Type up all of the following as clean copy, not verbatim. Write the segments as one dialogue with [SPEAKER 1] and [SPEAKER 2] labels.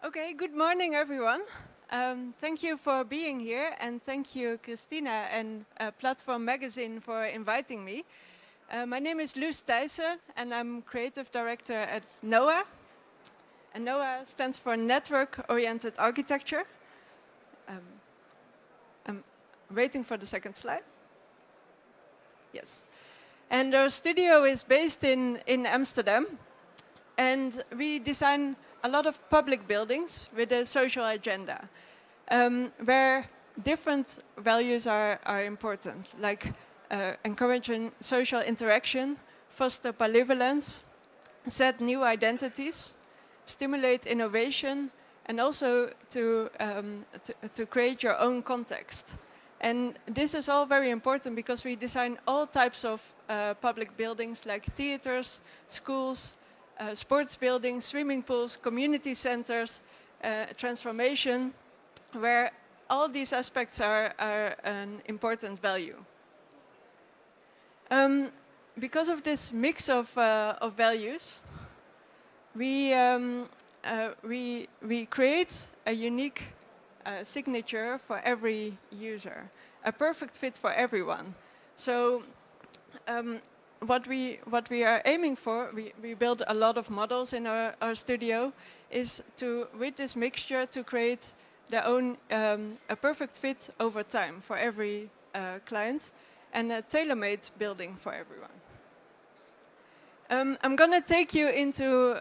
[SPEAKER 1] Okay, good morning, everyone. Thank you for being here, and thank you, Christina and Platform Magazine, for inviting me. My name is Loes Thijssen, and I'm creative director at NOAHH. And NOAHH stands for Network-Oriented Architecture. I'm waiting for the second slide. Yes. And our studio is based in Amsterdam. And we design a lot of public buildings with a social agenda, where different values are important, like encouraging social interaction, foster polyvalence, set new identities, stimulate innovation, and also to create your own context. And this is all very important because we design all types of public buildings like theaters, schools, sports buildings, swimming pools, community centers, transformation, where all these aspects are an important value. Because of this mix of values, we create a unique signature for every user, a perfect fit for everyone. So what we are aiming for, we build a lot of models in our studio, is to, with this mixture, to create their own a perfect fit over time for every client, and a tailor-made building for everyone. I'm gonna take you into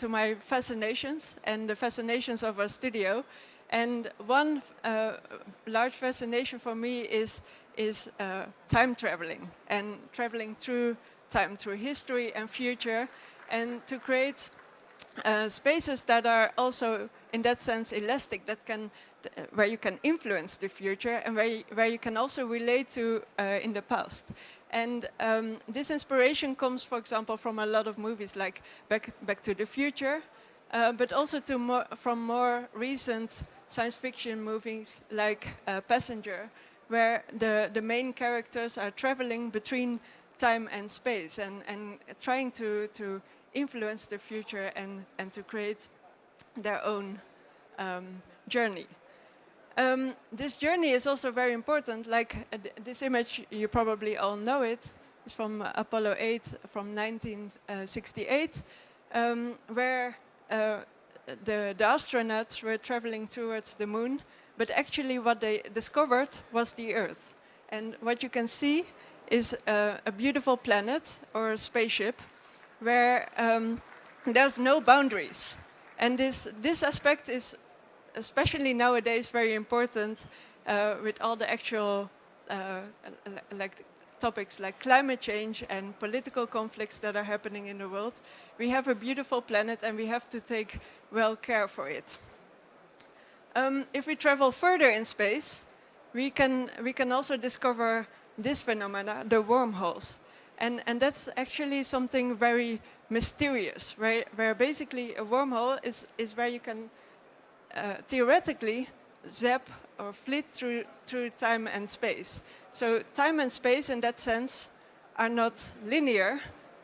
[SPEAKER 1] my fascinations and the fascinations of our studio, and one large fascination for me is time traveling and traveling through time, through history and future, and to create spaces that are also, in that sense, elastic, that can, where you can influence the future and where you can also relate to in the past. And this inspiration comes, for example, from a lot of movies like Back to the Future, but also from more recent science fiction movies like Passenger, where the main characters are traveling between time and space and trying to influence the future and to create their own journey. This journey is also very important. Like this image, you probably all know it. It's from Apollo 8 from 1968, where the astronauts were traveling towards the moon, but actually what they discovered was the Earth. And what you can see is a beautiful planet or a spaceship where there's no boundaries. And this aspect is especially nowadays very important with all the actual like topics like climate change and political conflicts that are happening in the world. We have a beautiful planet and we have to take well care for it. If we travel further in space, we can also discover this phenomena, the wormholes. And that's actually something very mysterious, where basically a wormhole is where you can theoretically zap or flit through time and space. So time and space in that sense are not linear,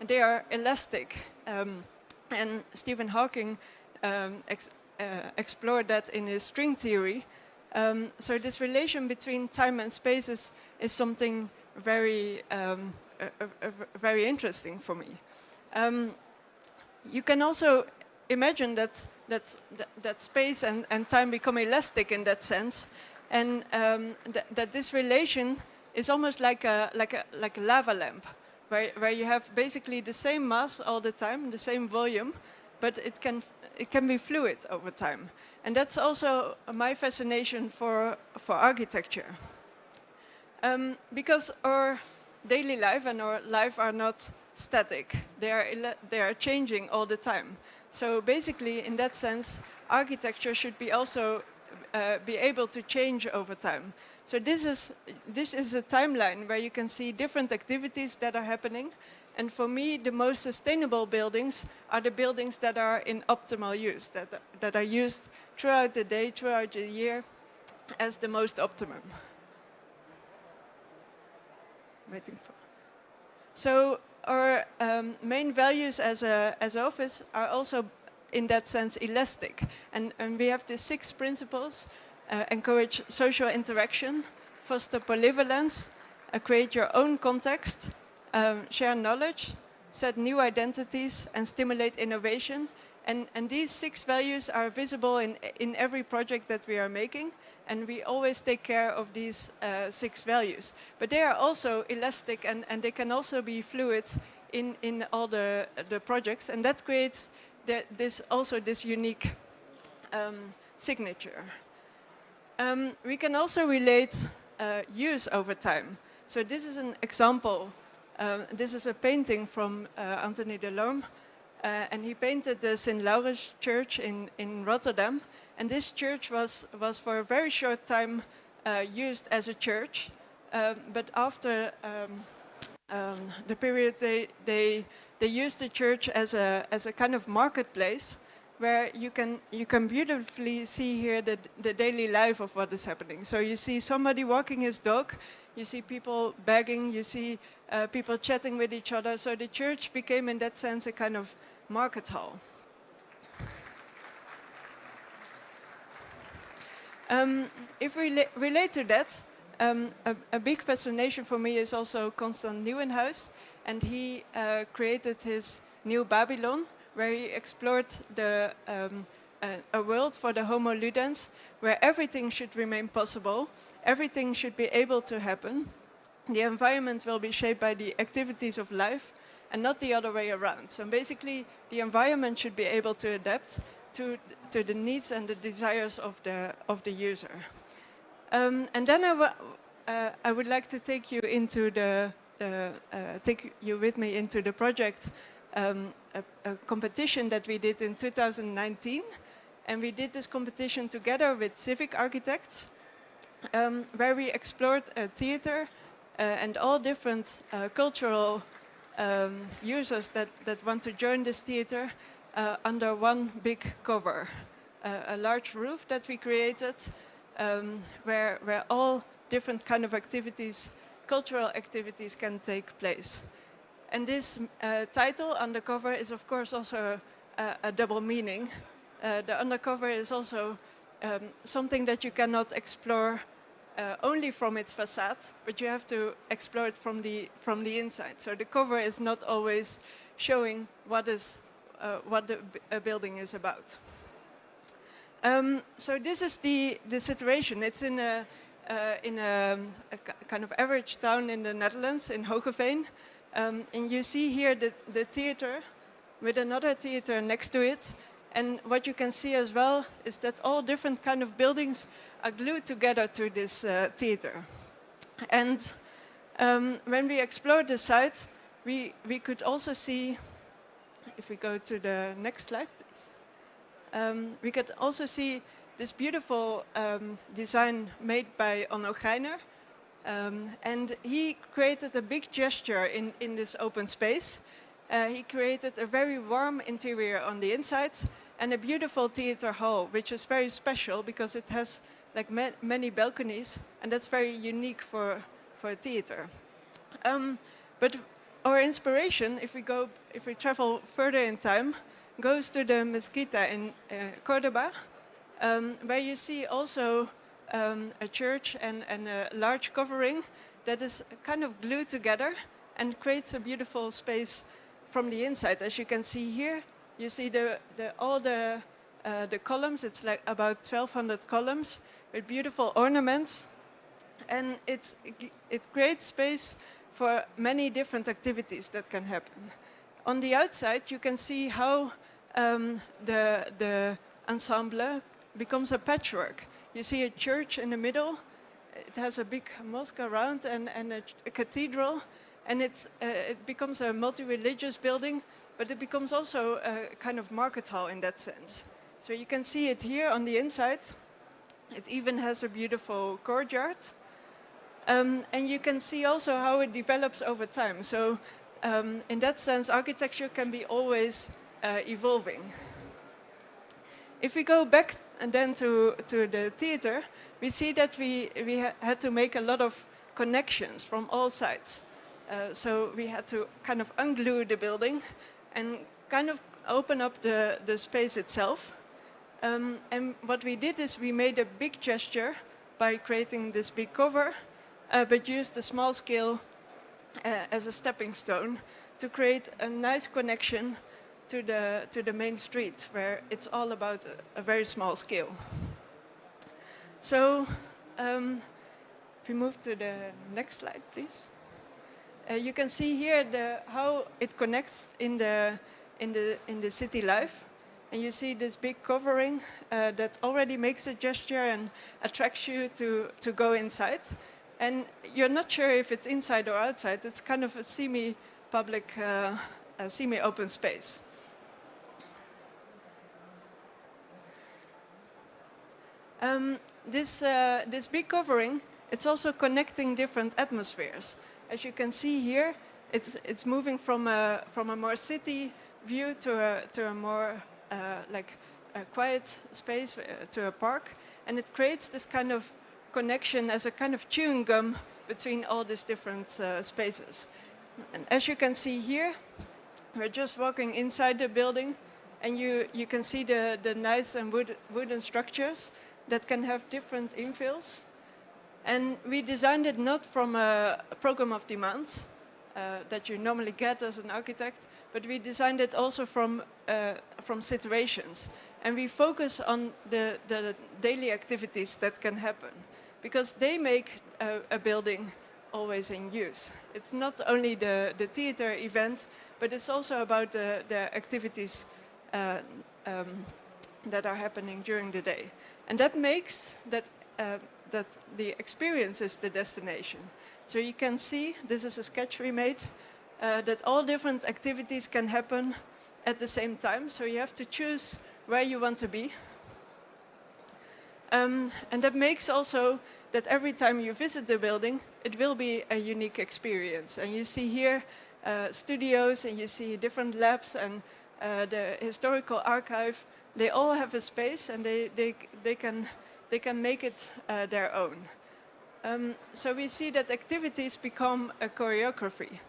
[SPEAKER 1] they are elastic. And Stephen Hawking explored that in his string theory. So this relation between time and space is something very, very interesting for me. You can also imagine that space and time become elastic in that sense, and that this relation is almost like a lava lamp, where you have basically the same mass all the time, the same volume, but it can be fluid over time. And that's also my fascination for architecture. Because our daily life and our life are not static. They are changing all the time. So basically, in that sense, architecture should be also be able to change over time. So this is a timeline where you can see different activities that are happening. And for me, the most sustainable buildings are the buildings that are in optimal use, that are used throughout the day, throughout the year, as the most optimum. Waiting for. So our main values as an office are also in that sense, elastic. And we have the 6 principles: encourage social interaction, foster polyvalence, create your own context, share knowledge, set new identities, and stimulate innovation. And these 6 values are visible in every project that we are making, and we always take care of these 6 values. But they are also elastic, and they can also be fluid in all the projects, and that creates this unique signature. We can also relate use over time. So this is an example. This is a painting from Anthony Delorme, and he painted the St. Laurens Church in Rotterdam. And this church was for a very short time used as a church, but after the period, they used the church as a kind of marketplace, where you can beautifully see here the daily life of what is happening. So you see somebody walking his dog, you see people begging, you see people chatting with each other. So the church became, in that sense, a kind of market hall. If we relate to that, a big fascination for me is also Constant Nieuwenhuis, and he created his New Babylon, where he explored a world for the Homo Ludens, where everything should remain possible, everything should be able to happen. The environment will be shaped by the activities of life, and not the other way around. So basically, the environment should be able to adapt to the needs and the desires of the user. And then I would like to take you into take you with me into the project, a competition that we did in 2019, and we did this competition together with civic architects, where we explored a theater and all different cultural users that want to join this theater under one big cover, a large roof that we created, where all different kind of activities, cultural activities, can take place. And this title, Undercover, is of course also a double meaning. The undercover is also something that you cannot explore only from its facade, but you have to explore it from the inside. So the cover is not always showing what a building is about. So this is the situation. It's in a kind of average town in the Netherlands, in Hoogeveen. And you see here the theater with another theater next to it. And what you can see as well is that all different kind of buildings are glued together to this theater. And when we explored the site, we could also see, if we go to the next slide, please. We could also see this beautiful design made by Onno Geiner. And he created a big gesture in this open space. He created a very warm interior on the inside and a beautiful theater hall, which is very special because it has like many balconies, and that's very unique for a theater. But our inspiration, if we travel further in time, goes to the Mezquita in Cordoba, where you see also a church and a large covering that is kind of glued together and creates a beautiful space from the inside. As you can see here, you see all the columns. It's like about 1,200 columns with beautiful ornaments, and it creates space for many different activities that can happen. On the outside, you can see how the ensemble becomes a patchwork. You see a church in the middle. It has a big mosque around and a cathedral, and it becomes a multi-religious building, but it becomes also a kind of market hall in that sense. So you can see it here on the inside. It even has a beautiful courtyard. And you can see also how it develops over time. So in that sense, architecture can be always evolving. If we go back and then to the theater, we see that we had to make a lot of connections from all sides. So we had to kind of unglue the building and kind of open up the space itself. And what we did is we made a big gesture by creating this big cover, but used the small scale as a stepping stone to create a nice connection to the main street, where it's all about a very small scale. So if we move to the next slide, please. You can see here how it connects in the city life. And you see this big covering that already makes a gesture and attracts you to go inside. And you're not sure if it's inside or outside. It's kind of a semi-public, semi-open space. This big covering, it's also connecting different atmospheres. As you can see here, it's moving from a more city view to a more like a quiet space, to a park, and it creates this kind of connection as a kind of chewing gum between all these different spaces. And as you can see here, we're just walking inside the building, and you can see the nice and wooden structures that can have different infills. And we designed it not from a program of demands that you normally get as an architect, but we designed it also from situations. And we focus on the daily activities that can happen, because they make a building always in use. It's not only the theater event, but it's also about the activities that are happening during the day. And that makes that the experience is the destination. So you can see, this is a sketch we made, that all different activities can happen at the same time. So you have to choose where you want to be. And that makes also that every time you visit the building, it will be a unique experience. And you see here studios, and you see different labs, and the historical archive. They all have a space, and they can make it their own. So we see that activities become a choreography.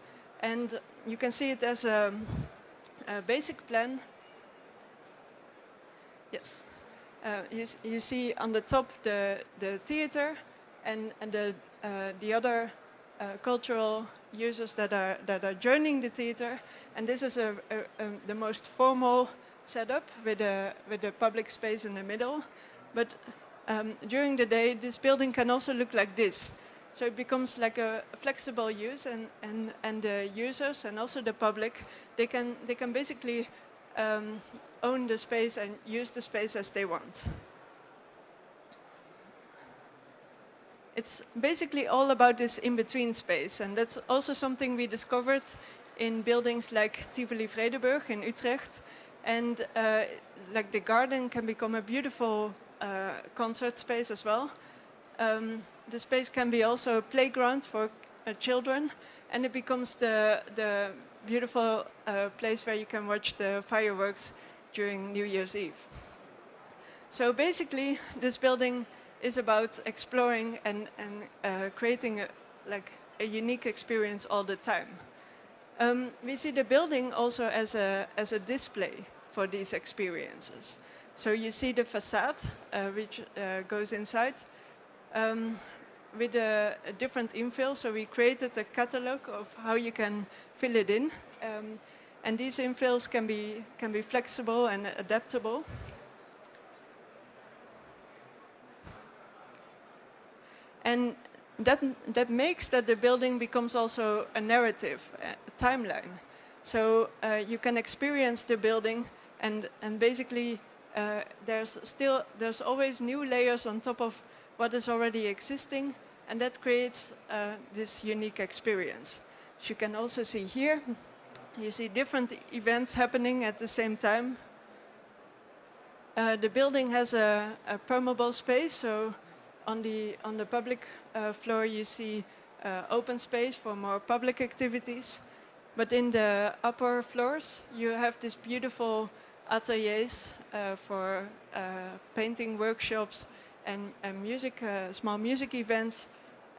[SPEAKER 1] And you can see it as a basic plan. Yes. You see on the top the theater and the other cultural users that are joining the theater. And this is the most formal setup with a public space in the middle. But during the day, this building can also look like this. So it becomes like a flexible use, and the users and also the public, they can basically own the space and use the space as they want. It's basically all about this in-between space, and that's also something we discovered in buildings like Tivoli Vredenburg in Utrecht. And like the garden can become a beautiful concert space as well. The space can be also a playground for children, and it becomes the beautiful place where you can watch the fireworks during New Year's Eve. So basically, this building is about exploring and creating a unique experience all the time. We see the building also as a display for these experiences. So you see the facade, which goes inside, with a different infill. So we created a catalog of how you can fill it in. And these infills can be flexible and adaptable. And that makes that the building becomes also a narrative, a timeline. So you can experience the building, and basically there's always new layers on top of what is already existing, and that creates this unique experience. As you can also see here, you see different events happening at the same time. The building has a permeable space, so on the public floor you see open space for more public activities. But in the upper floors you have these beautiful ateliers for painting workshops and music, small music events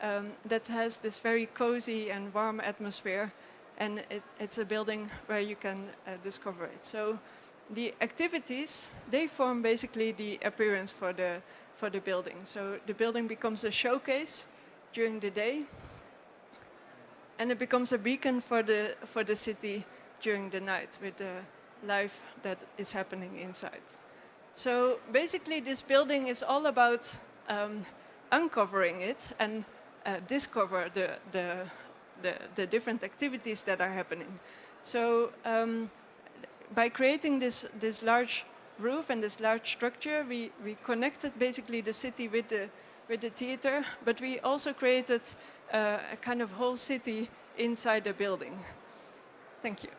[SPEAKER 1] that has this very cozy and warm atmosphere, and it's a building where you can discover it. So the activities, they form basically the appearance for the building. So the building becomes a showcase during the day, and it becomes a beacon for the city during the night with the life that is happening inside. So basically this building is all about uncovering it and discover the different activities that are happening. So by creating this large roof and this large structure, we connected basically the city with the theater, but we also created a kind of whole city inside the building. Thank you.